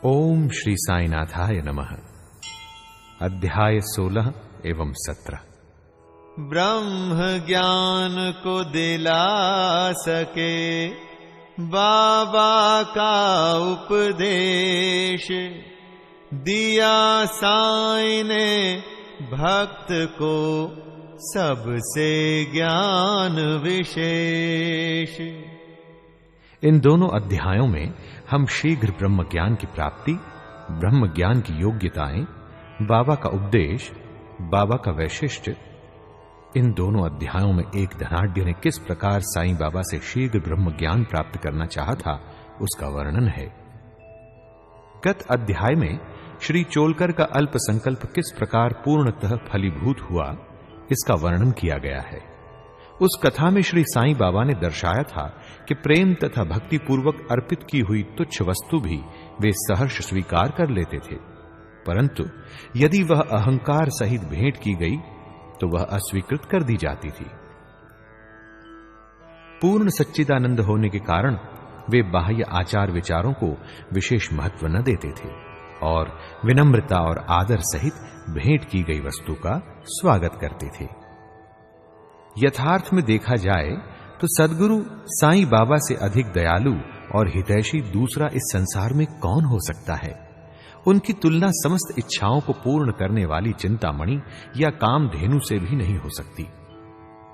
ओम श्री साईनाथाय नमः। अध्याय 16 एवं 17। ब्रह्म ज्ञान को दिला सके बाबा का उपदेश, दिया साईं ने भक्त को सबसे ज्ञान विशेष। इन दोनों अध्यायों में हम शीघ्र ब्रह्म ज्ञान की प्राप्ति, ब्रह्म ज्ञान की योग्यताएं, बाबा का उपदेश, बाबा का वैशिष्ट्य, इन दोनों अध्यायों में एक धनाढ्य ने किस प्रकार साईं बाबा से शीघ्र ब्रह्म ज्ञान प्राप्त करना चाहा था उसका वर्णन है। गत अध्याय में श्री चोलकर का अल्प संकल्प किस प्रकार पूर्णतः फलीभूत हुआ इसका वर्णन किया गया है। उस कथा में श्री साईं बाबा ने दर्शाया था कि प्रेम तथा भक्ति पूर्वक अर्पित की हुई तुच्छ वस्तु भी वे सहर्ष स्वीकार कर लेते थे, परंतु यदि वह अहंकार सहित भेंट की गई तो वह अस्वीकृत कर दी जाती थी। पूर्ण सच्चिदानंद होने के कारण वे बाह्य आचार विचारों को विशेष महत्व न देते थे और विनम्रता और आदर सहित भेंट की गई वस्तु का स्वागत करते थे। यथार्थ में देखा जाए तो सद्गुरु साईं बाबा से अधिक दयालु और हितैषी दूसरा इस संसार में कौन हो सकता है। उनकी तुलना समस्त इच्छाओं को पूर्ण करने वाली चिंतामणि या कामधेनु से भी नहीं हो सकती।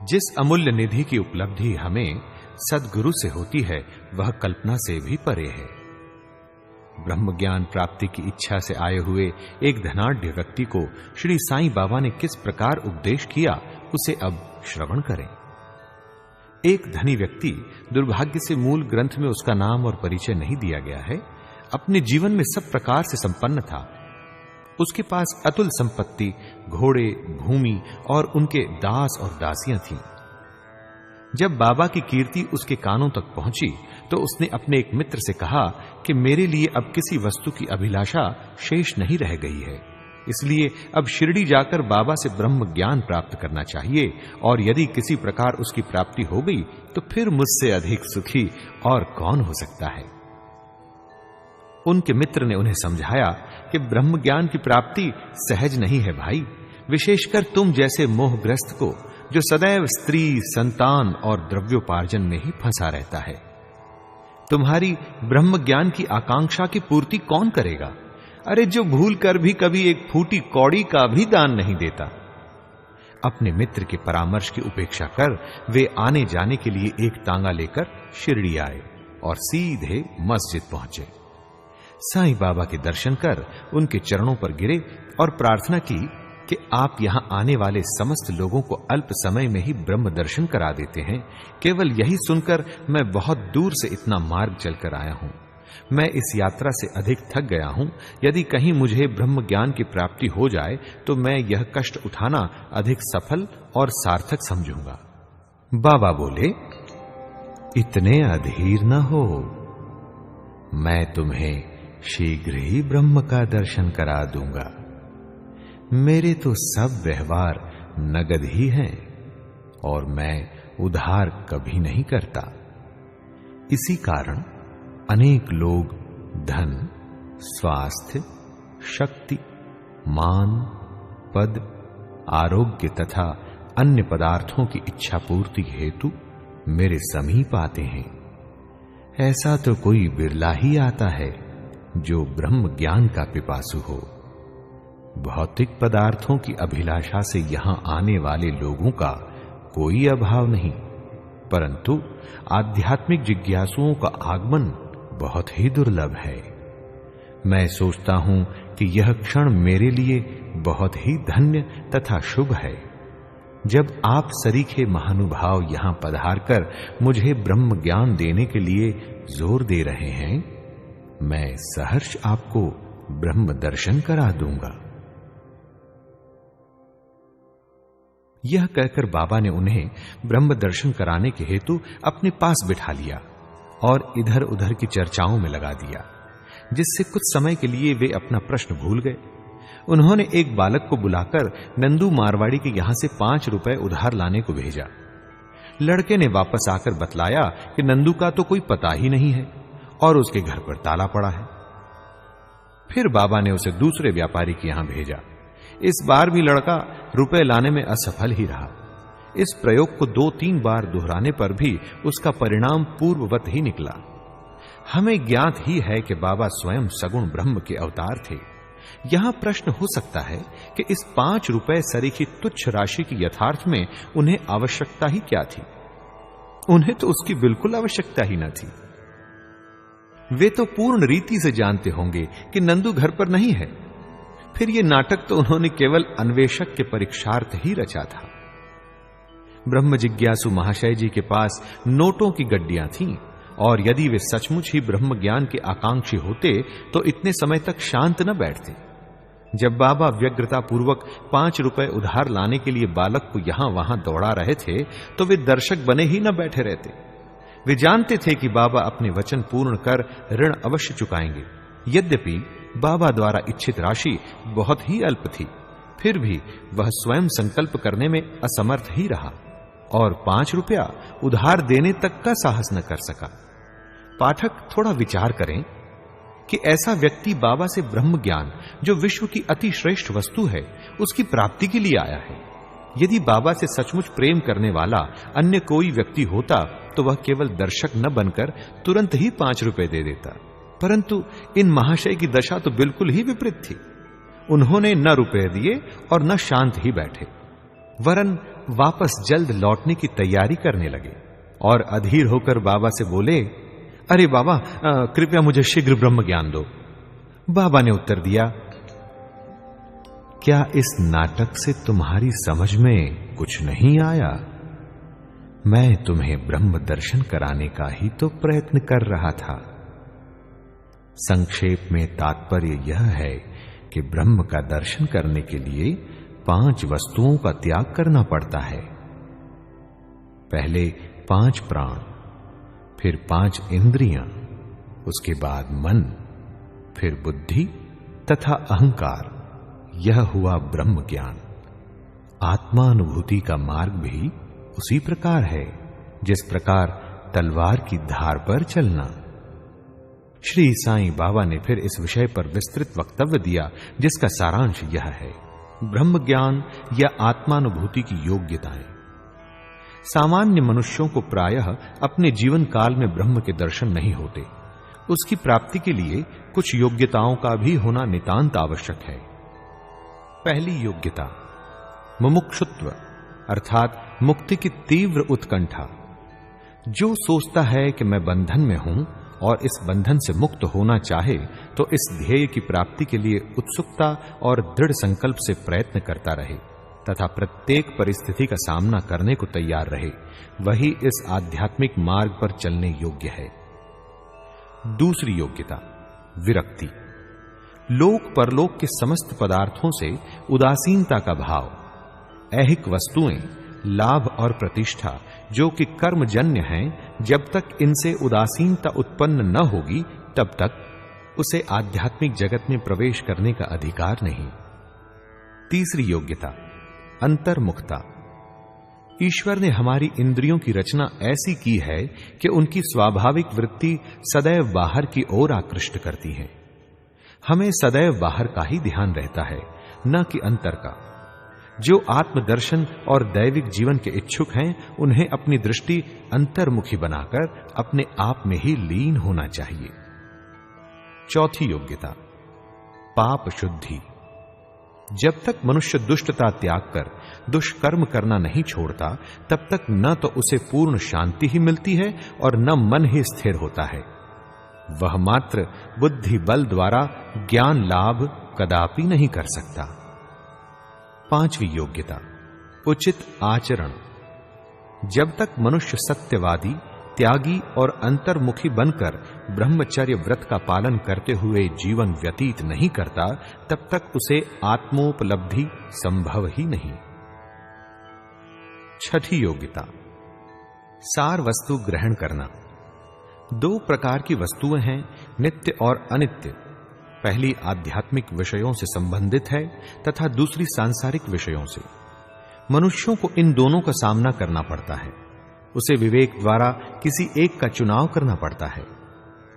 जिस अमूल्य निधि की उपलब्धि हमें सद्गुरु से होती है वह कल्पना से भी परे है। ब्रह्म ज्ञान प्राप्ति की इच्छा से आए हुए एक धनाढ्य व्यक्ति को श्री साईं बाबा ने किस प्रकार उपदेश किया उसे अब श्रवण करें। एक धनी व्यक्ति, दुर्भाग्य से मूल ग्रंथ में उसका नाम और परिचय नहीं दिया गया है, अपने जीवन में सब प्रकार से संपन्न था। उसके पास अतुल संपत्ति, घोड़े, भूमि और उनके दास और दासियां थीं। जब बाबा की कीर्ति उसके कानों तक पहुंची तो उसने अपने एक मित्र से कहा कि मेरे लिए अब किसी वस्तु की अभिलाषा शेष नहीं रह गई है, इसलिए अब शिरडी जाकर बाबा से ब्रह्म ज्ञान प्राप्त करना चाहिए और यदि किसी प्रकार उसकी प्राप्ति हो गई तो फिर मुझसे अधिक सुखी और कौन हो सकता है। उनके मित्र ने उन्हें समझाया कि ब्रह्म ज्ञान की प्राप्ति सहज नहीं है भाई, विशेषकर तुम जैसे मोहग्रस्त को जो सदैव स्त्री, संतान और द्रव्योपार्जन में ही फंसा रहता है। तुम्हारी ब्रह्म ज्ञान की आकांक्षा की पूर्ति कौन करेगा? अरे जो भूल कर भी कभी एक फूटी कौड़ी का भी दान नहीं देता। अपने मित्र के परामर्श की उपेक्षा कर वे आने जाने के लिए एक तांगा लेकर शिरडी आए और सीधे मस्जिद पहुंचे। साईं बाबा के दर्शन कर उनके चरणों पर गिरे और प्रार्थना की कि आप यहां आने वाले समस्त लोगों को अल्प समय में ही ब्रह्म दर्शन करा देते हैं। केवल यही सुनकर मैं बहुत दूर से इतना मार्ग चलकर आया हूं। मैं इस यात्रा से अधिक थक गया हूं। यदि कहीं मुझे ब्रह्म ज्ञान की प्राप्ति हो जाए तो मैं यह कष्ट उठाना अधिक सफल और सार्थक समझूंगा। बाबा बोले, इतने अधीर न हो, मैं तुम्हें शीघ्र ही ब्रह्म का दर्शन करा दूंगा। मेरे तो सब व्यवहार नगद ही हैं और मैं उधार कभी नहीं करता। इसी कारण अनेक लोग धन, स्वास्थ्य, शक्ति, मान, पद, आरोग्य तथा अन्य पदार्थों की इच्छा पूर्ति हेतु मेरे समीप आते हैं। ऐसा तो कोई बिरला ही आता है जो ब्रह्म ज्ञान का पिपासु हो। भौतिक पदार्थों की अभिलाषा से यहां आने वाले लोगों का कोई अभाव नहीं, परंतु आध्यात्मिक जिज्ञासुओं का आगमन बहुत ही दुर्लभ है। मैं सोचता हूं कि यह क्षण मेरे लिए बहुत ही धन्य तथा शुभ है। जब आप सरीखे महानुभाव यहां पधारकर मुझे ब्रह्म ज्ञान देने के लिए जोर दे रहे हैं, मैं सहर्ष आपको ब्रह्म दर्शन करा दूंगा। यह कहकर बाबा ने उन्हें ब्रह्म दर्शन कराने के हेतु अपने पास बिठा लिया और इधर उधर की चर्चाओं में लगा दिया, जिससे कुछ समय के लिए वे अपना प्रश्न भूल गए। उन्होंने एक बालक को बुलाकर नंदू मारवाड़ी के यहां से 5 रुपए उधार लाने को भेजा। लड़के ने वापस आकर बतलाया कि नंदू का तो कोई पता ही नहीं है और उसके घर पर ताला पड़ा है। फिर बाबा ने उसे दूसरे व्यापारी के यहां भेजा। इस बार भी लड़का रुपए लाने में असफल ही रहा। इस प्रयोग को 2-3 बार दोहराने पर भी उसका परिणाम पूर्ववत ही निकला। हमें ज्ञात ही है कि बाबा स्वयं सगुण ब्रह्म के अवतार थे। यहां प्रश्न हो सकता है कि इस 5 रुपए सरीखी तुच्छ राशि की यथार्थ में उन्हें आवश्यकता ही क्या थी? उन्हें तो उसकी बिल्कुल आवश्यकता ही न थी। वे तो पूर्ण रीति से जानते होंगे कि नंदू घर पर नहीं है। फिर यह नाटक तो उन्होंने केवल अन्वेषक के परीक्षार्थ ही रचा था। ब्रह्म जिज्ञासु महाशय जी के पास नोटों की गड्डियां थीं, और यदि वे सचमुच ही ब्रह्म ज्ञान के आकांक्षी होते तो इतने समय तक शांत न बैठते। जब बाबा व्यग्रता पूर्वक 5 रुपए उधार लाने के लिए बालक को यहां वहां दौड़ा रहे थे तो वे दर्शक बने ही न बैठे रहते। वे जानते थे कि बाबा अपने वचन पूर्ण कर ऋण अवश्य चुकाएंगे। यद्यपि बाबा द्वारा इच्छित राशि बहुत ही अल्प थी, फिर भी वह स्वयं संकल्प करने में असमर्थ ही रहा और 5 रुपया उधार देने तक का साहस न कर सका। पाठक थोड़ा विचार करें कि ऐसा व्यक्ति बाबा से ब्रह्म ज्ञान, जो विश्व की अति श्रेष्ठ वस्तु है, उसकी प्राप्ति के लिए आया है। यदि बाबा से सचमुच प्रेम करने वाला अन्य कोई व्यक्ति होता तो वह केवल दर्शक न बनकर तुरंत ही 5 रुपए दे देता, परंतु इन महाशय की दशा तो बिल्कुल ही विपरीत थी। उन्होंने न रुपए दिए और न शांत ही बैठे, वरन वापस जल्द लौटने की तैयारी करने लगे और अधीर होकर बाबा से बोले, अरे बाबा, कृपया मुझे शीघ्र ब्रह्म ज्ञान दो। बाबा ने उत्तर दिया, क्या इस नाटक से तुम्हारी समझ में कुछ नहीं आया? मैं तुम्हें ब्रह्म दर्शन कराने का ही तो प्रयत्न कर रहा था। संक्षेप में तात्पर्य यह है कि ब्रह्म का दर्शन करने के लिए 5 वस्तुओं का त्याग करना पड़ता है। पहले 5 प्राण, फिर 5 इंद्रियां, उसके बाद मन, फिर बुद्धि तथा अहंकार। यह हुआ ब्रह्म ज्ञान। आत्मानुभूति का मार्ग भी उसी प्रकार है जिस प्रकार तलवार की धार पर चलना। श्री साईं बाबा ने फिर इस विषय पर विस्तृत वक्तव्य दिया, जिसका सारांश यह है, ब्रह्म ज्ञान या आत्मानुभूति की योग्यताएं। सामान्य मनुष्यों को प्रायः अपने जीवन काल में ब्रह्म के दर्शन नहीं होते। उसकी प्राप्ति के लिए कुछ योग्यताओं का भी होना नितांत आवश्यक है। पहली योग्यता, मुमुक्षुत्व, अर्थात मुक्ति की तीव्र उत्कंठा। जो सोचता है कि मैं बंधन में हूं और इस बंधन से मुक्त होना चाहे तो इस ध्येय की प्राप्ति के लिए उत्सुकता और दृढ़ संकल्प से प्रयत्न करता रहे तथा प्रत्येक परिस्थिति का सामना करने को तैयार रहे, वही इस आध्यात्मिक मार्ग पर चलने योग्य है। दूसरी योग्यता, विरक्ति। लोक परलोक के समस्त पदार्थों से उदासीनता का भाव। ऐहिक वस्तुएं, लाभ और प्रतिष्ठा जो कि कर्मजन्य हैं, जब तक इनसे उदासीनता उत्पन्न न होगी तब तक उसे आध्यात्मिक जगत में प्रवेश करने का अधिकार नहीं। तीसरी योग्यता, अंतर्मुखता। ईश्वर ने हमारी इंद्रियों की रचना ऐसी की है कि उनकी स्वाभाविक वृत्ति सदैव बाहर की ओर आकृष्ट करती है। हमें सदैव बाहर का ही ध्यान रहता है, न कि अंतर का। जो आत्मदर्शन और दैविक जीवन के इच्छुक हैं, उन्हें अपनी दृष्टि अंतर्मुखी बनाकर अपने आप में ही लीन होना चाहिए। चौथी योग्यता, पाप शुद्धि। जब तक मनुष्य दुष्टता त्याग कर दुष्कर्म करना नहीं छोड़ता, तब तक न तो उसे पूर्ण शांति ही मिलती है और न मन ही स्थिर होता है। वह मात्र बुद्धि बल द्वारा ज्ञान लाभ कदापि नहीं कर सकता। पांचवी योग्यता, उचित आचरण। जब तक मनुष्य सत्यवादी, त्यागी और अंतर्मुखी बनकर ब्रह्मचर्य व्रत का पालन करते हुए जीवन व्यतीत नहीं करता, तब तक उसे आत्मोपलब्धि संभव ही नहीं। छठी योग्यता, सार वस्तु ग्रहण करना। 2 प्रकार की वस्तुएं हैं, नित्य और अनित्य। पहली आध्यात्मिक विषयों से संबंधित है तथा दूसरी सांसारिक विषयों से। मनुष्यों को इन दोनों का सामना करना पड़ता है। उसे विवेक द्वारा किसी एक का चुनाव करना पड़ता है।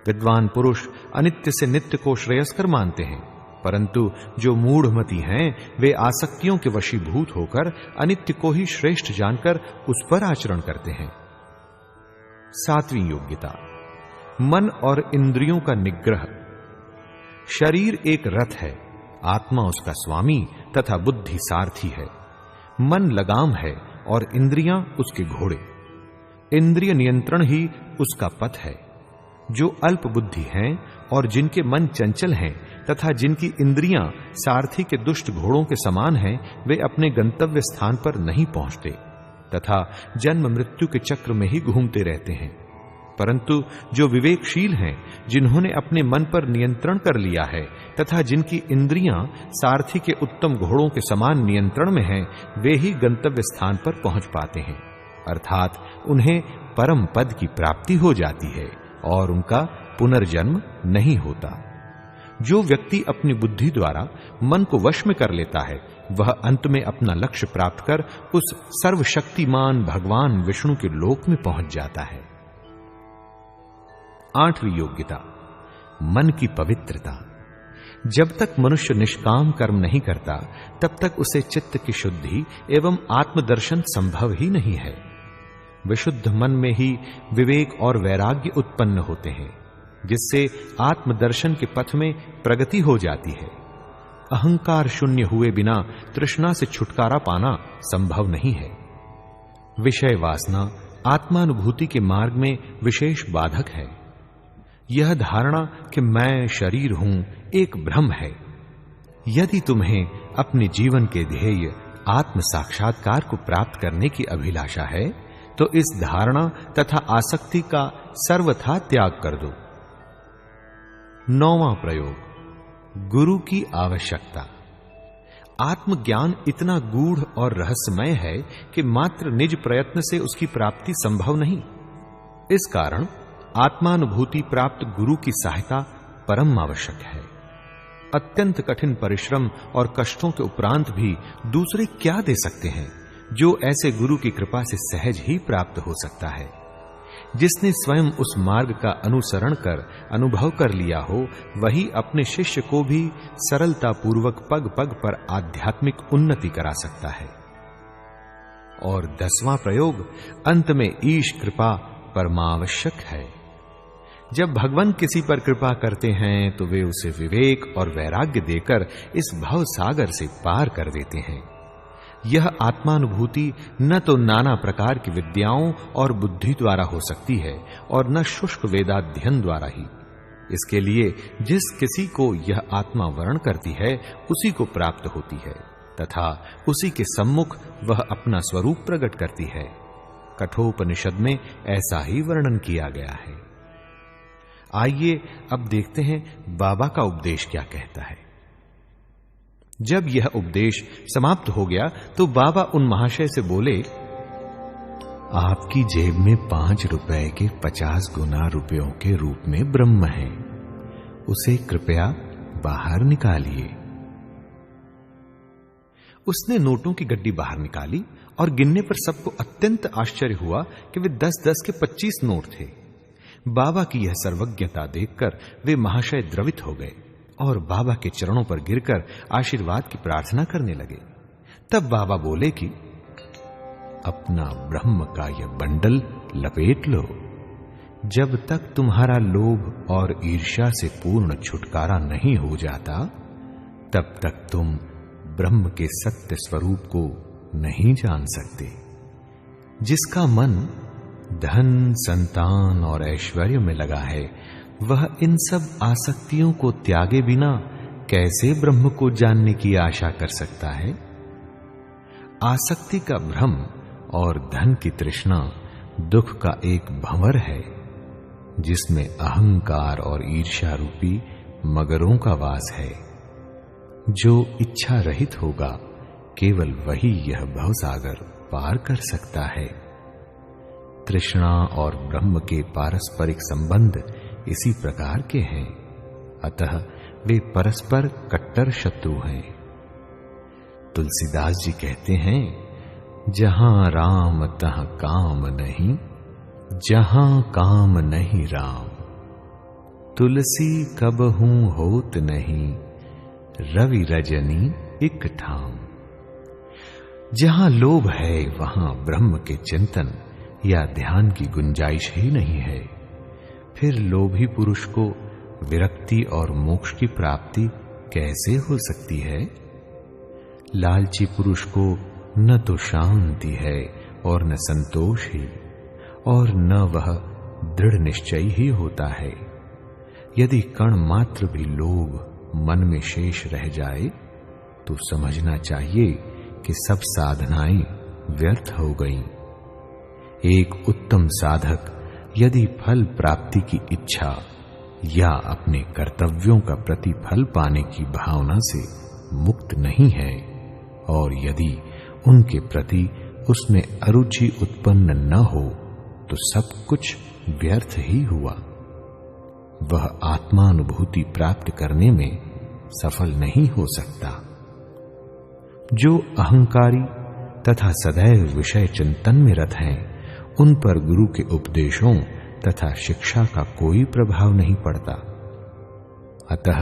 विद्वान पुरुष अनित्य से नित्य को श्रेयस्कर मानते हैं परंतु जो मूढ़मती हैं वे आसक्तियों के वशीभूत होकर अनित्य को ही श्रेष्ठ जानकर उस पर आचरण करते हैं। 7वीं योग्यता, मन और इंद्रियों का निग्रह। शरीर एक रथ है, आत्मा उसका स्वामी तथा बुद्धि सारथी है। मन लगाम है और इंद्रियां उसके घोड़े। इंद्रिय नियंत्रण ही उसका पथ है। जो अल्प बुद्धि हैं और जिनके मन चंचल हैं तथा जिनकी इंद्रियां सारथी के दुष्ट घोड़ों के समान हैं, वे अपने गंतव्य स्थान पर नहीं पहुंचते तथा जन्म मृत्यु के चक्र में ही घूमते रहते हैं। परंतु जो विवेकशील हैं, जिन्होंने अपने मन पर नियंत्रण कर लिया है तथा जिनकी इंद्रियां सारथी के उत्तम घोड़ों के समान नियंत्रण में हैं, वे ही गंतव्य स्थान पर पहुंच पाते हैं, अर्थात उन्हें परम पद की प्राप्ति हो जाती है और उनका पुनर्जन्म नहीं होता। जो व्यक्ति अपनी बुद्धि द्वारा मन को वश में कर लेता है, वह अंत में अपना लक्ष्य प्राप्त कर उस सर्वशक्तिमान भगवान विष्णु के लोक में पहुंच जाता है। 8वीं योग्यता, मन की पवित्रता। जब तक मनुष्य निष्काम कर्म नहीं करता, तब तक उसे चित्त की शुद्धि एवं आत्मदर्शन संभव ही नहीं है। विशुद्ध मन में ही विवेक और वैराग्य उत्पन्न होते हैं, जिससे आत्मदर्शन के पथ में प्रगति हो जाती है। अहंकार शून्य हुए बिना तृष्णा से छुटकारा पाना संभव नहीं है। विषय वासना आत्मानुभूति के मार्ग में विशेष बाधक है। यह धारणा कि मैं शरीर हूं एक भ्रम है। यदि तुम्हें अपने जीवन के ध्येय आत्म साक्षात्कार को प्राप्त करने की अभिलाषा है, तो इस धारणा तथा आसक्ति का सर्वथा त्याग कर दो। 9वां प्रयोग, गुरु की आवश्यकता। आत्मज्ञान इतना गूढ़ और रहस्यमय है कि मात्र निज प्रयत्न से उसकी प्राप्ति संभव नहीं। इस कारण आत्मानुभूति प्राप्त गुरु की सहायता परम आवश्यक है। अत्यंत कठिन परिश्रम और कष्टों के उपरांत भी दूसरे क्या दे सकते हैं, जो ऐसे गुरु की कृपा से सहज ही प्राप्त हो सकता है। जिसने स्वयं उस मार्ग का अनुसरण कर अनुभव कर लिया हो, वही अपने शिष्य को भी सरलता पूर्वक पग पग पर आध्यात्मिक उन्नति करा सकता है। और 10वां प्रयोग, अंत में ईश कृपा परमावश्यक है। जब भगवान किसी पर कृपा करते हैं, तो वे उसे विवेक और वैराग्य देकर इस भव सागर से पार कर देते हैं। यह आत्मानुभूति न तो नाना प्रकार की विद्याओं और बुद्धि द्वारा हो सकती है और न शुष्क वेदाध्ययन द्वारा ही। इसके लिए जिस किसी को यह आत्मा वर्ण करती है, उसी को प्राप्त होती है तथा उसी के सम्मुख वह अपना स्वरूप प्रकट करती है। कठोपनिषद में ऐसा ही वर्णन किया गया है। आइए अब देखते हैं बाबा का उपदेश क्या कहता है। जब यह उपदेश समाप्त हो गया तो बाबा उन महाशय से बोले, आपकी जेब में 5 रुपए के 50 गुना रुपयों के रूप में ब्रह्म है, उसे कृपया बाहर निकालिए। उसने नोटों की गड्डी बाहर निकाली और गिनने पर सबको अत्यंत आश्चर्य हुआ कि वे 10-10 के 25 नोट थे। बाबा की यह सर्वज्ञता देखकर वे महाशय द्रवित हो गए और बाबा के चरणों पर गिरकर आशीर्वाद की प्रार्थना करने लगे। तब बाबा बोले कि अपना ब्रह्म का यह बंडल लपेट लो। जब तक तुम्हारा लोभ और ईर्ष्या से पूर्ण छुटकारा नहीं हो जाता, तब तक तुम ब्रह्म के सत्य स्वरूप को नहीं जान सकते। जिसका मन धन, संतान और ऐश्वर्य में लगा है, वह इन सब आसक्तियों को त्यागे बिना कैसे ब्रह्म को जानने की आशा कर सकता है। आसक्ति का भ्रम और धन की तृष्णा दुख का एक भंवर है, जिसमें अहंकार और ईर्ष्या रूपी मगरों का वास है। जो इच्छा रहित होगा, केवल वही यह भवसागर पार कर सकता है। तृष्णा और ब्रह्म के पारस्परिक संबंध इसी प्रकार के हैं, अतः वे परस्पर कट्टर शत्रु हैं। तुलसीदास जी कहते हैं, जहां राम तहां काम नहीं, जहां काम नहीं राम। तुलसी कबहू होत नहीं, रवि रजनी एक ठाम। जहां लोभ है वहां ब्रह्म के चिंतन या ध्यान की गुंजाइश ही नहीं है। फिर लोभी पुरुष को विरक्ति और मोक्ष की प्राप्ति कैसे हो सकती है? लालची पुरुष को न तो शांति है और न संतोष ही, और न वह दृढ़ निश्चय ही होता है। यदि कण मात्र भी लोभ मन में शेष रह जाए तो समझना चाहिए कि सब साधनाएं व्यर्थ हो गईं। एक उत्तम साधक यदि फल प्राप्ति की इच्छा या अपने कर्तव्यों का प्रतिफल पाने की भावना से मुक्त नहीं है, और यदि उनके प्रति उसमें अरुचि उत्पन्न न हो, तो सब कुछ व्यर्थ ही हुआ। वह आत्मानुभूति प्राप्त करने में सफल नहीं हो सकता। जो अहंकारी तथा सदैव विषय चिंतन में रत हैं, उन पर गुरु के उपदेशों तथा शिक्षा का कोई प्रभाव नहीं पड़ता। अतः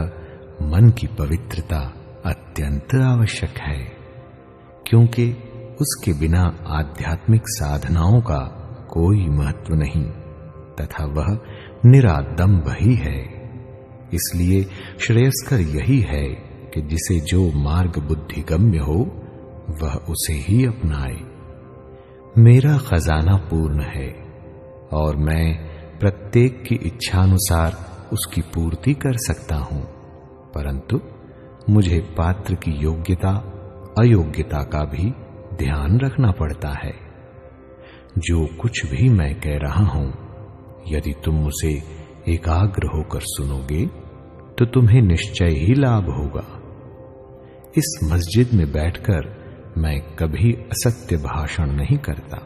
मन की पवित्रता अत्यंत आवश्यक है, क्योंकि उसके बिना आध्यात्मिक साधनाओं का कोई महत्व नहीं तथा वह निरादंभ ही है। इसलिए श्रेयस्कर यही है कि जिसे जो मार्ग बुद्धिगम्य हो वह उसे ही अपनाए। मेरा खजाना पूर्ण है और मैं प्रत्येक की इच्छानुसार उसकी पूर्ति कर सकता हूं, परंतु मुझे पात्र की योग्यता अयोग्यता का भी ध्यान रखना पड़ता है। जो कुछ भी मैं कह रहा हूं, यदि तुम उसे एकाग्र होकर सुनोगे तो तुम्हें निश्चय ही लाभ होगा। इस मस्जिद में बैठकर मैं कभी असत्य भाषण नहीं करता।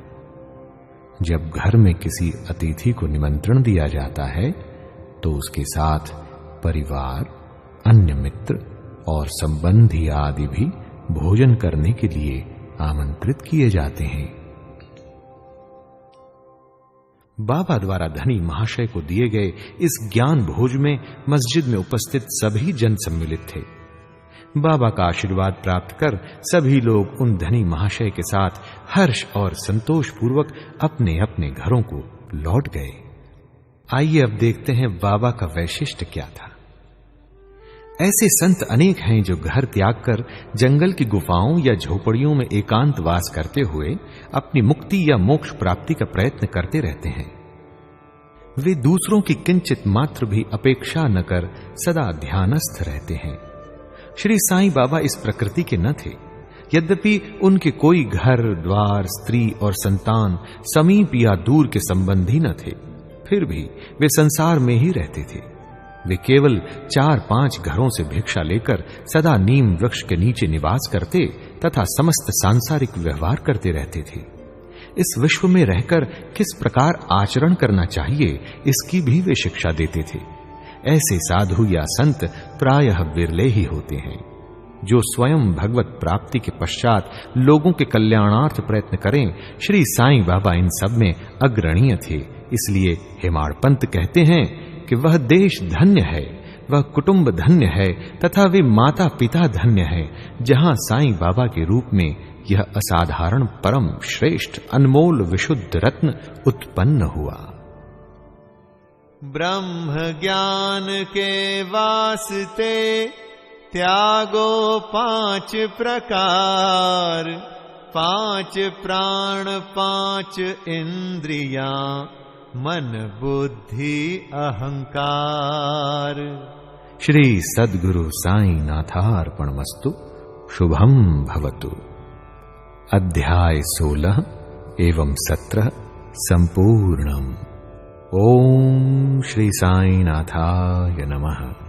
जब घर में किसी अतिथि को निमंत्रण दिया जाता है तो उसके साथ परिवार, अन्य मित्र और संबंधी आदि भी भोजन करने के लिए आमंत्रित किए जाते हैं। बाबा द्वारा धनी महाशय को दिए गए इस ज्ञान भोज में मस्जिद में उपस्थित सभी जन सम्मिलित थे। बाबा का आशीर्वाद प्राप्त कर सभी लोग उन धनी महाशय के साथ हर्ष और संतोष पूर्वक अपने अपने घरों को लौट गए। आइए अब देखते हैं बाबा का वैशिष्ट्य क्या था। ऐसे संत अनेक हैं जो घर त्याग कर जंगल की गुफाओं या झोपड़ियों में एकांत वास करते हुए अपनी मुक्ति या मोक्ष प्राप्ति का प्रयत्न करते रहते हैं। वे दूसरों की किंचित मात्र भी अपेक्षा न कर सदा ध्यानस्थ रहते हैं। श्री साईं बाबा इस प्रकृति के न थे। यद्यपि उनके कोई घर द्वार, स्त्री और संतान समीप या दूर के संबंधी न थे, फिर भी वे संसार में ही रहते थे। वे केवल 4-5 घरों से भिक्षा लेकर सदा नीम वृक्ष के नीचे निवास करते तथा समस्त सांसारिक व्यवहार करते रहते थे। इस विश्व में रहकर किस प्रकार आचरण करना चाहिए, इसकी भी वे शिक्षा देते थे। ऐसे साधु या संत प्रायः विरले ही होते हैं जो स्वयं भगवत प्राप्ति के पश्चात लोगों के कल्याणार्थ प्रयत्न करें। श्री साईं बाबा इन सब में अग्रणीय थे। इसलिए हेमाड़ पंत कहते हैं कि वह देश धन्य है, वह कुटुंब धन्य है तथा वे माता पिता धन्य है, जहां साईं बाबा के रूप में यह असाधारण परम श्रेष्ठ अनमोल विशुद्ध रत्न उत्पन्न हुआ। ब्रह्म ज्ञान के वास्ते त्यागो 5 प्रकार, 5 प्राण 5 इंद्रियां, मन बुद्धि अहंकार। श्री सद्गुरु साईं नाथार्पणमस्तु। शुभम भवतु। अध्याय 16 एवं 17 संपूर्णम। ओम श्री साईं नाथाय नमः।